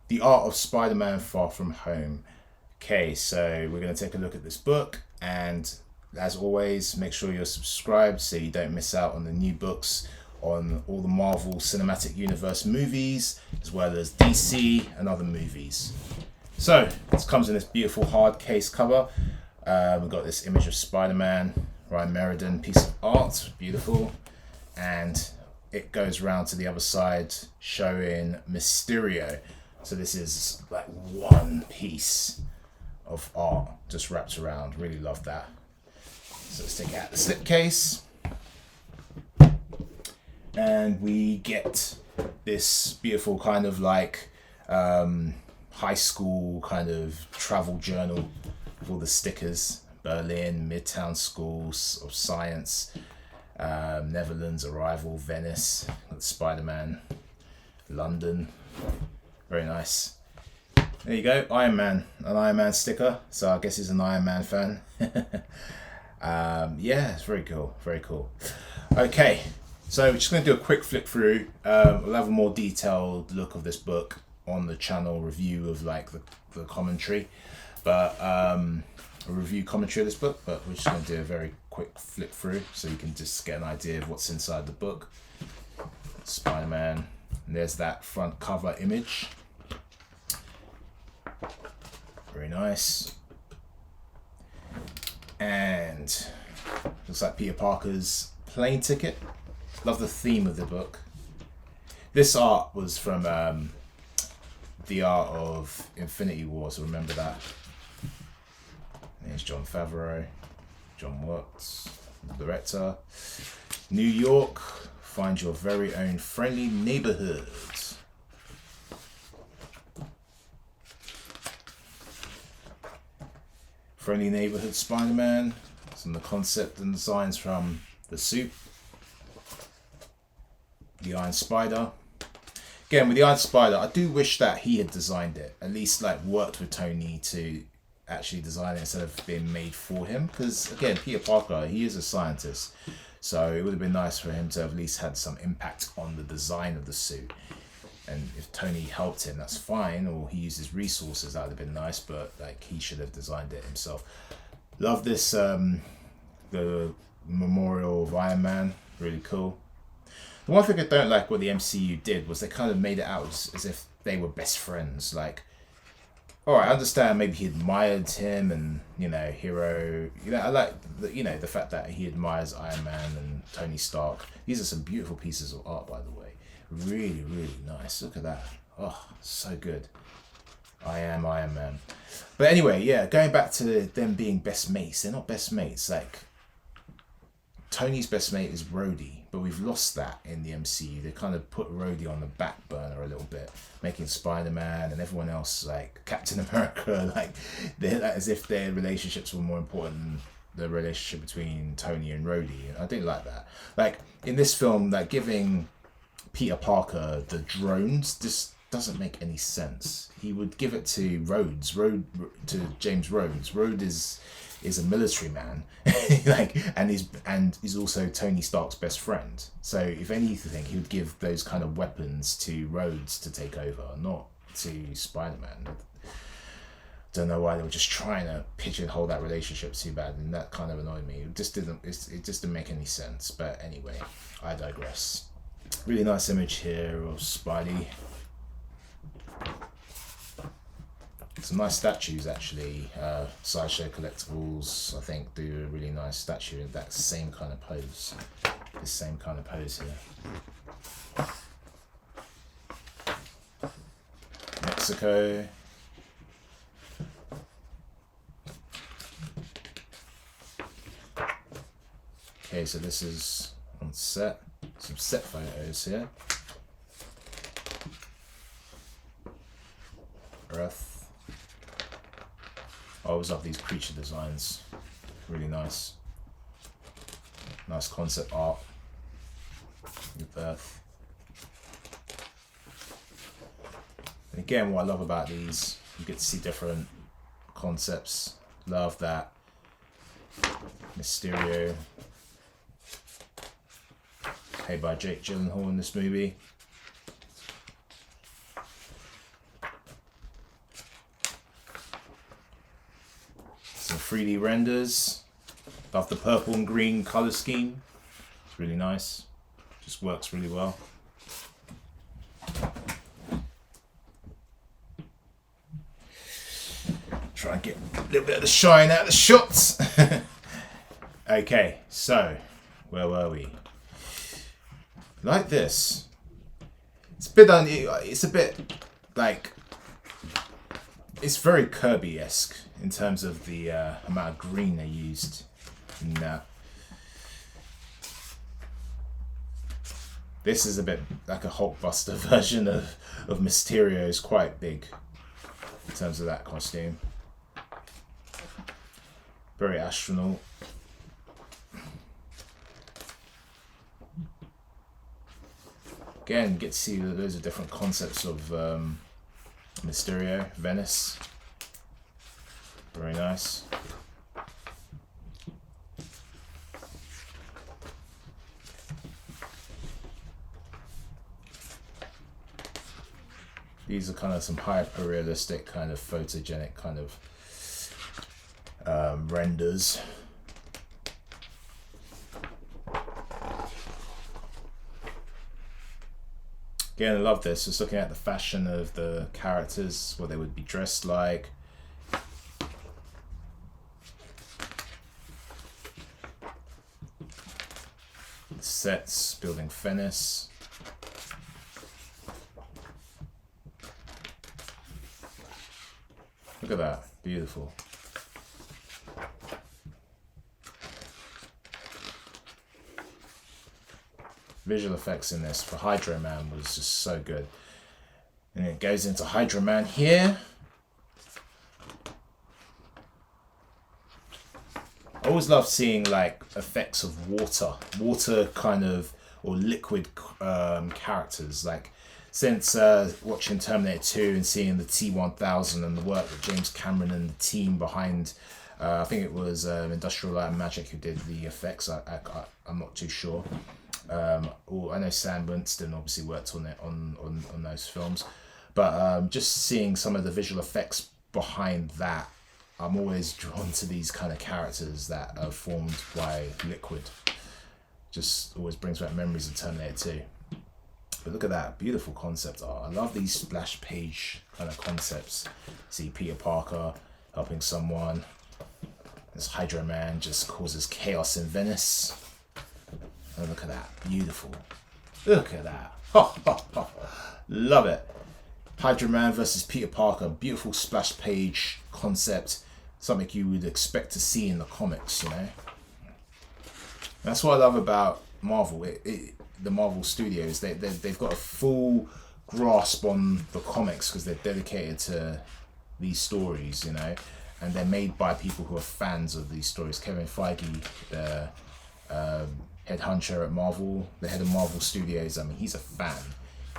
The Art of Spider-Man Far From Home. Okay, so we're going to take a look at this book, and as always, make sure you're subscribed so you don't miss out on the new books on all the Marvel Cinematic Universe movies, as well as DC and other movies. So, this comes in this beautiful hard case cover. We've got this image of Spider-Man, Ryan Meriden, piece of art, beautiful. And it goes around to the other side showing Mysterio. So this is like one piece of art just wrapped around. Really love that. So let's take out the slipcase. And we get this beautiful kind of like high school kind of travel journal with all the stickers. Berlin, Midtown Schools of Science, Netherlands, Arrival, Venice, Spider-Man, London. Very nice. There you go, Iron Man, an Iron Man sticker. So I guess he's an Iron Man fan. Yeah, it's very cool, very cool. Okay, so we're just going to do a quick flick through. We'll have a more detailed look of this book on the channel, review of like the commentary, but a review commentary of this book. But we're just going to do a very quick flick through so you can just get an idea of what's inside the book. Spider-Man, and there's that front cover image. Very nice. And looks like Peter Parker's plane ticket. Love the theme of the book. This art was from the art of Infinity War, so remember that. There's Jon Favreau, John Watts, the director. New York, find your very own friendly neighborhood. Friendly Neighborhood Spider-Man. Some of the concept and designs from the suit. The Iron Spider. Again, with the Iron Spider, I do wish that he had designed it. At least like worked with Tony to actually design it instead of being made for him. Because again, Peter Parker, he is a scientist. So it would have been nice for him to have at least had some impact on the design of the suit. And if Tony helped him, that's fine, or he used his resources, that would have been nice, but like he should have designed it himself. Love this, the memorial of Iron Man, really cool. The one thing I don't like what the MCU did was they kind of made it out as if they were best friends. Like, alright, I understand maybe he admired him and, you know, hero, you know, I like, the fact that he admires Iron Man and Tony Stark. These are some beautiful pieces of art, by the way. Really, really nice. Look at that. Oh, so good. I am Iron Man. But anyway, yeah, going back to them being best mates. They're not best mates. Like, Tony's best mate is Rhodey, but we've lost that in the MCU. They kind of put Rhodey on the back burner a little bit, making Spider-Man and everyone else, like Captain America, like they're as if their relationships were more important than the relationship between Tony and Rhodey. And I didn't like that. Like, in this film, like giving Peter Parker the drones just doesn't make any sense. He would give it to to James Rhodes. Rhodes is a military man, like, and he's also Tony Stark's best friend. So if anything, he would give those kind of weapons to Rhodes to take over, not to Spider-Man. Don't know why they were just trying to pigeonhole that relationship too bad, and that kind of annoyed me. It just didn't make any sense. But anyway, I digress. Really nice image here of Spidey. Some nice statues actually. Sideshow Collectibles, I think, do a really nice statue in that same kind of pose. This same kind of pose here. Mexico. Okay, so this is on set. Some set photos here. Earth. I always love these creature designs. Really nice. Nice concept art with Earth. And again, what I love about these, you get to see different concepts. Love that Mysterio, played by Jake Gyllenhaal in this movie. 3D renders. Love the purple and green color scheme. It's really nice. Just works really well. Try and get a little bit of the shine out of the shots. Okay, so where were we? Like this. It's a bit like, it's very Kirby-esque in terms of the amount of green they used in that. This is a bit like a Hulkbuster version of Mysterio. Is quite big in terms of that costume. Very astronaut. Again, get to see loads of different concepts of Mysterio, Venice. Very nice. These are kind of some hyper-realistic, kind of photogenic kind of renders. Again, I love this. Just looking at the fashion of the characters, what they would be dressed like. The sets, building Venice. Look at that. Beautiful. Visual effects in this for Hydro Man was just so good. And it goes into Hydro Man here. I always love seeing like effects of water kind of, or liquid characters. Like since watching Terminator 2 and seeing the T-1000 and the work that James Cameron and the team behind, I think it was Industrial Light and Magic who did the effects. I'm not too sure. Or I know Sam Winston obviously worked on it on those films, but just seeing some of the visual effects behind that, I'm always drawn to these kind of characters that are formed by liquid. Just always brings back memories of Terminator 2. But look at that beautiful concept art. I love these splash page kind of concepts. See Peter Parker helping someone. This Hydro Man just causes chaos in Venice. Oh, look at that. Beautiful. Look at that. Love it. Hydro Man versus Peter Parker. Beautiful splash page concept. Something you would expect to see in the comics, you know. That's what I love about Marvel. The Marvel Studios. They've got a full grasp on the comics because they're dedicated to these stories, you know. And they're made by people who are fans of these stories. Kevin Feige, head honcho at Marvel, the head of Marvel Studios. I mean, he's a fan.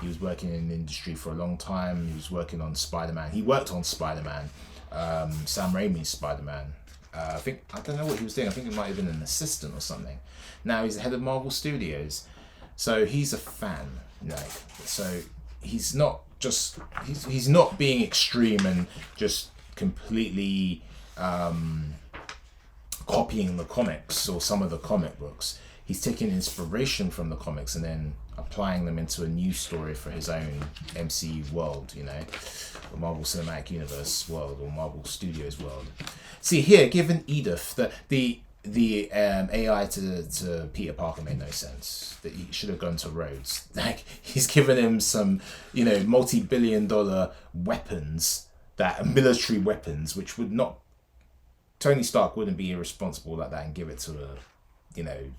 He was working in the industry for a long time. He was working on Spider-Man. He worked on Spider-Man, Sam Raimi's Spider-Man. I don't know what he was doing. I think he might have been an assistant or something. Now he's the head of Marvel Studios, so he's a fan. Like, so he's not just he's not being extreme and just completely copying the comics or some of the comic books. He's taking inspiration from the comics and then applying them into a new story for his own MCU world, you know, or Marvel Cinematic Universe world, or Marvel Studios world. See here, given Edith, the AI to Peter Parker made no sense. That he should have gone to Rhodes. Like, he's given him some, you know, multi-billion-dollar weapons, that military weapons, which would not, Tony Stark wouldn't be irresponsible like that and give it to a, you know,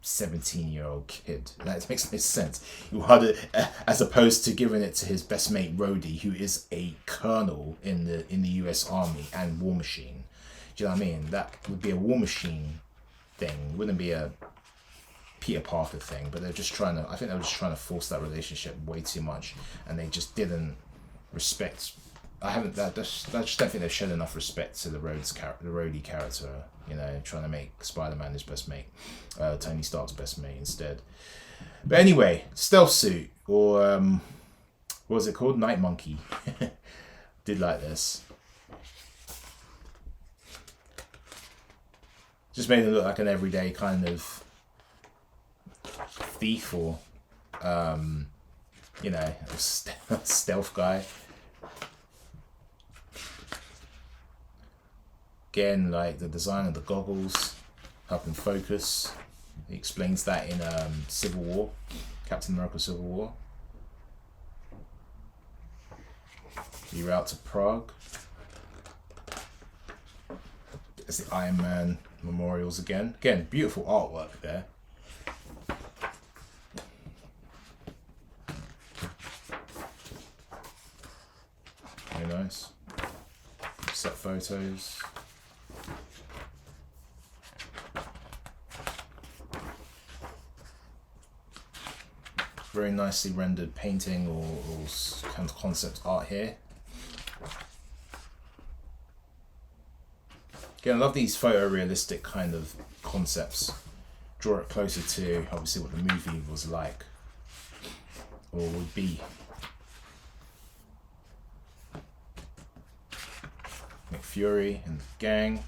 17-year-old kid. That makes no sense. As opposed to giving it to his best mate Rhodey, who is a colonel in the US Army and War Machine. Do you know what I mean? That would be a War Machine thing. Wouldn't be a Peter Parker thing. But they're just trying to. I think they were just trying to force that relationship way too much, and they just didn't respect. I just don't think they've shown enough respect to the Rhodey character. You know, trying to make Spider-Man his best mate, Tony Stark's best mate instead. But anyway, stealth suit, or what was it called? Night Monkey. Did like this. Just made him look like an everyday kind of thief or, you know, a stealth guy. Again, like the design of the goggles, helping focus. He explains that in Civil War, Captain America Civil War. The route to Prague. There's the Iron Man memorials again. Again, beautiful artwork there. Very nice. Set photos. Very nicely rendered painting or kind of concept art here. Again, I love these photorealistic kind of concepts. Draw it closer to obviously what the movie was like or would be. Nick Fury and the gang.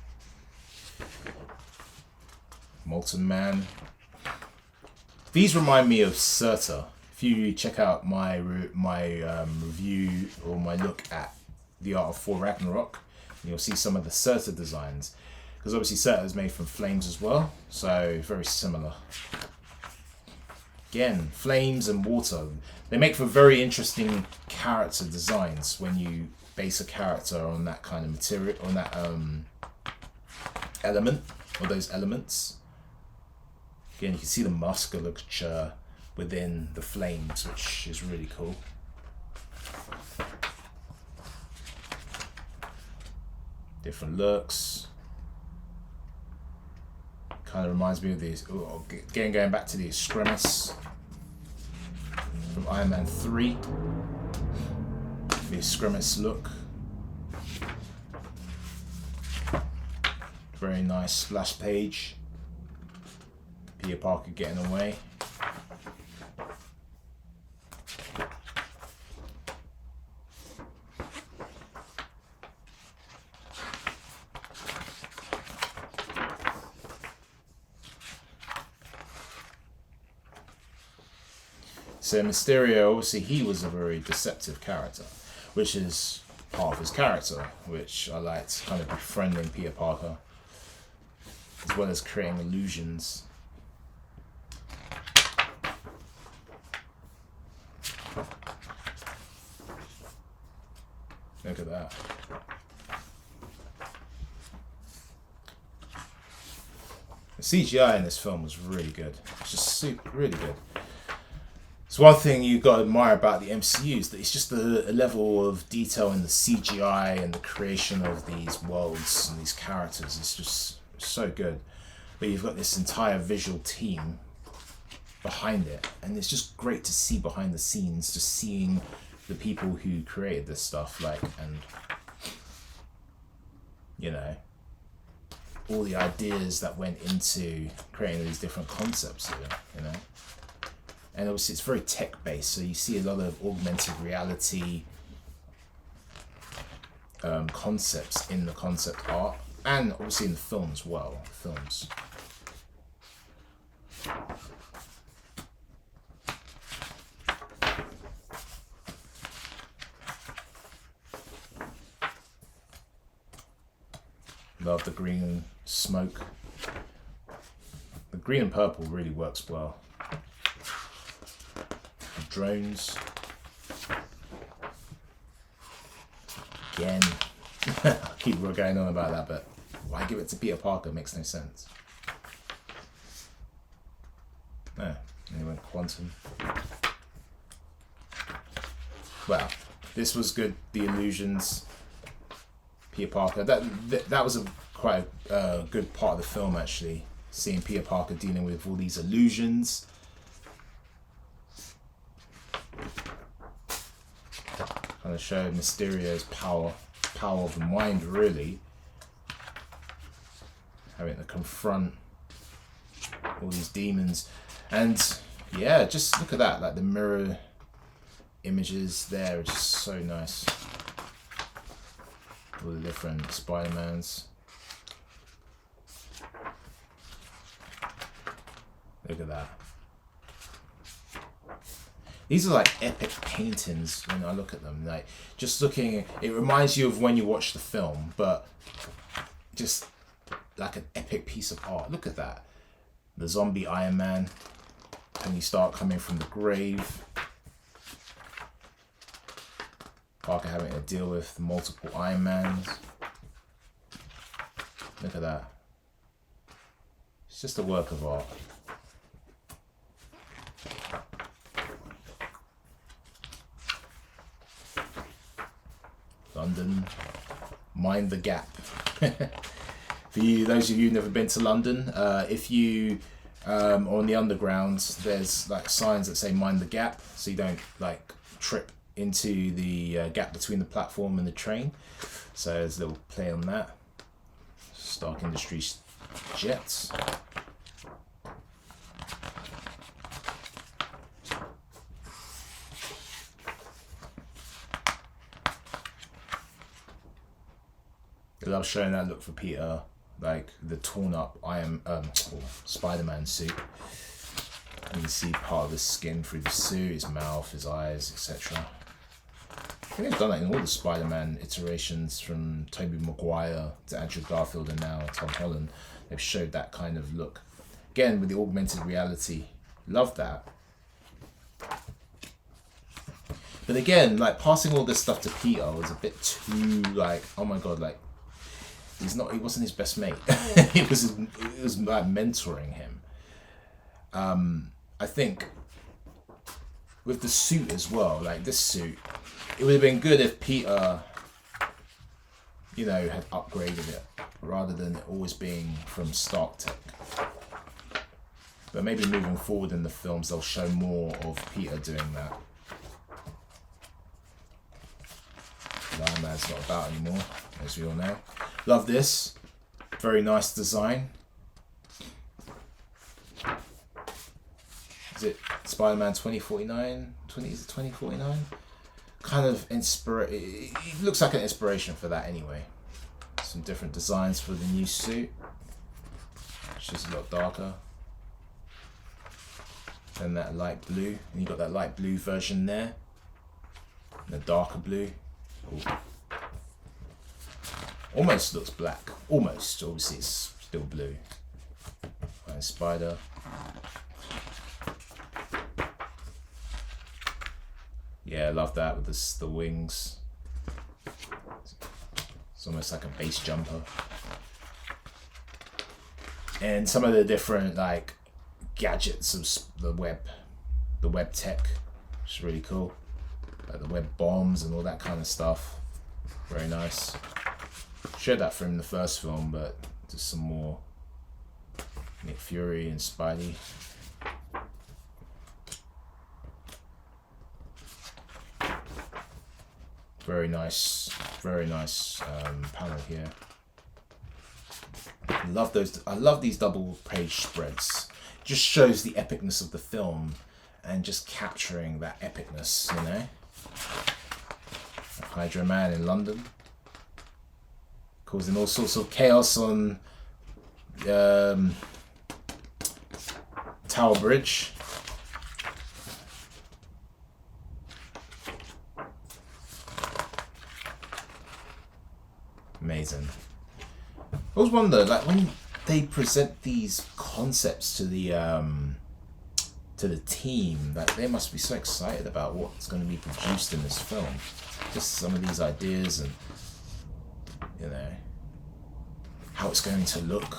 Molten Man. These remind me of Surtur. If you check out my review or my look at the art of Thor Ragnarok, you'll see some of the Surtur designs, because obviously Surtur is made from flames as well, so very similar. Again, flames and water, they make for very interesting character designs when you base a character on that kind of material, on that element or those elements. Again, you can see the musculature within the flames, which is really cool. Different looks. Kind of reminds me of these. Again, going back to the Extremis from Iron Man 3. The Extremis look. Very nice splash page. Peter Parker getting away. So Mysterio, obviously he was a very deceptive character, which is part of his character, which I liked, kind of befriending Peter Parker, as well as creating illusions. Look at that. The CGI in this film was really good. It's just really good. It's one thing you've got to admire about the MCU is that it's just the level of detail in the CGI and the creation of these worlds and these characters. It's just so good. But you've got this entire visual team behind it, and it's just great to see behind the scenes, just seeing the people who created this stuff, like, and you know, all the ideas that went into creating these different concepts here, you know. And obviously it's very tech-based, so you see a lot of augmented reality concepts in the concept art, and obviously in the film as well. Films. Love the green smoke. The green and purple really works well. Drones. Again. I keep going on about that, but why give it to Peter Parker? Makes no sense. No, and he went quantum. Well, this was good. The illusions. Peter Parker. That was quite a good part of the film, actually. Seeing Peter Parker dealing with all these illusions. Kind of show Mysterio's power of the mind, really. Having to confront all these demons. And yeah, just look at that, like the mirror images there are just so nice. All the different Spider-Mans. Look at that. These are like epic paintings when I look at them. Like, just looking, it reminds you of when you watch the film, but just like an epic piece of art. Look at that. The zombie Iron Man. Tony Stark coming from the grave. Parker having to deal with multiple Iron Mans. Look at that. It's just a work of art. London, mind the gap. For you, those of you who've never been to London, if you on the underground, there's like signs that say mind the gap, so you don't like trip into the gap between the platform and the train. So there's a little play on that. Stark Industries jets. I love showing that look for Peter, like the torn up Spider-Man suit. You can see part of his skin through the suit, his mouth, his eyes, etc. I think they've done that in all the Spider-Man iterations, from Tobey Maguire to Andrew Garfield and now Tom Holland. They've showed that kind of look. Again, with the augmented reality. Love that. But again, like, passing all this stuff to Peter was a bit too, like, oh my god, like, he wasn't his best mate. it was like mentoring him. I think with the suit as well, like this suit, it would have been good if Peter, you know, had upgraded it rather than it always being from Stark Tech. But maybe moving forward in the films, they'll show more of Peter doing that. Iron Man's not about anymore, as we all know. Love this. Very nice design. Is it Spider-Man 2049? Is it 2049? Kind of it looks like an inspiration for that anyway. Some different designs for the new suit. It's just a lot darker. Then that light blue. And you got that light blue version there. And the darker blue. Ooh. Almost looks black. Almost. Obviously it's still blue. And Spider. Yeah, I love that with the wings. It's almost like a base jumper. And some of the different like gadgets of the web tech, which is really cool. Like the web bombs and all that kind of stuff. Very nice. Shared that from the first film, but just some more Nick Fury and Spidey. Very nice panel here. I love these double page spreads. Just shows the epicness of the film and just capturing that epicness, you know. Hydra Man in London, causing all sorts of chaos on Tower Bridge. Amazing. I always wonder, like, when they present these concepts to the team, that they must be so excited about what's going to be produced in this film. Just some of these ideas and, you know, how it's going to look.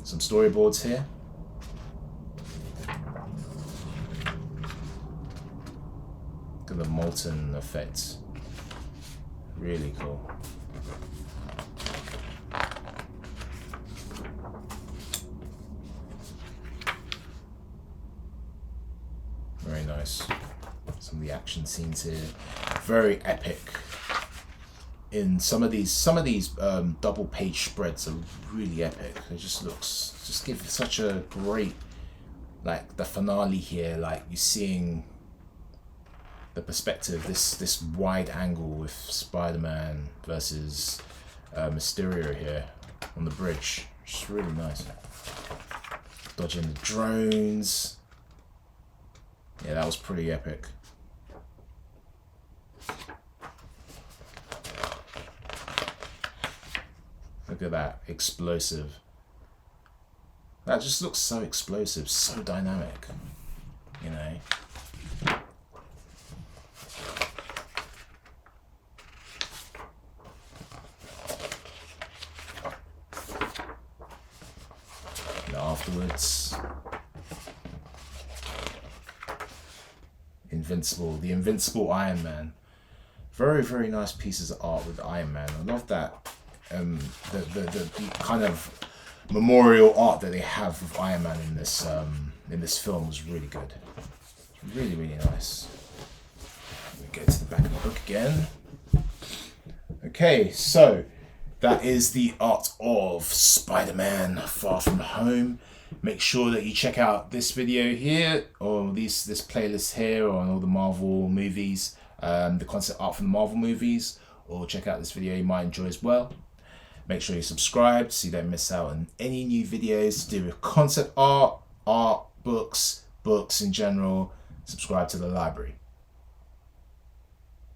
Some storyboards here. Look at the molten effect. Really cool. Very nice. Some of the action scenes here, very epic. In some of these double page spreads are really epic. It just give such a great, like the finale here, like you're seeing the perspective, this wide angle with Spider-Man versus Mysterio here on the bridge. Just really nice. Dodging the drones. Yeah, that was pretty epic. Look at that, explosive. That just looks so explosive, so dynamic, you know. And afterwards, Invincible, the Invincible Iron Man. Very, very nice pieces of art with Iron Man. I love that. The kind of memorial art that they have of Iron Man in this film was really good. Really, really nice. Let me go to the back of the book again. Okay, so that is the art of Spider-Man Far From Home. Make sure that you check out this video here, or this playlist here on all the Marvel movies, the concept art from the Marvel movies, or check out this video you might enjoy as well. Make sure you subscribe so you don't miss out on any new videos to do with concept art, books in general. Subscribe to the library.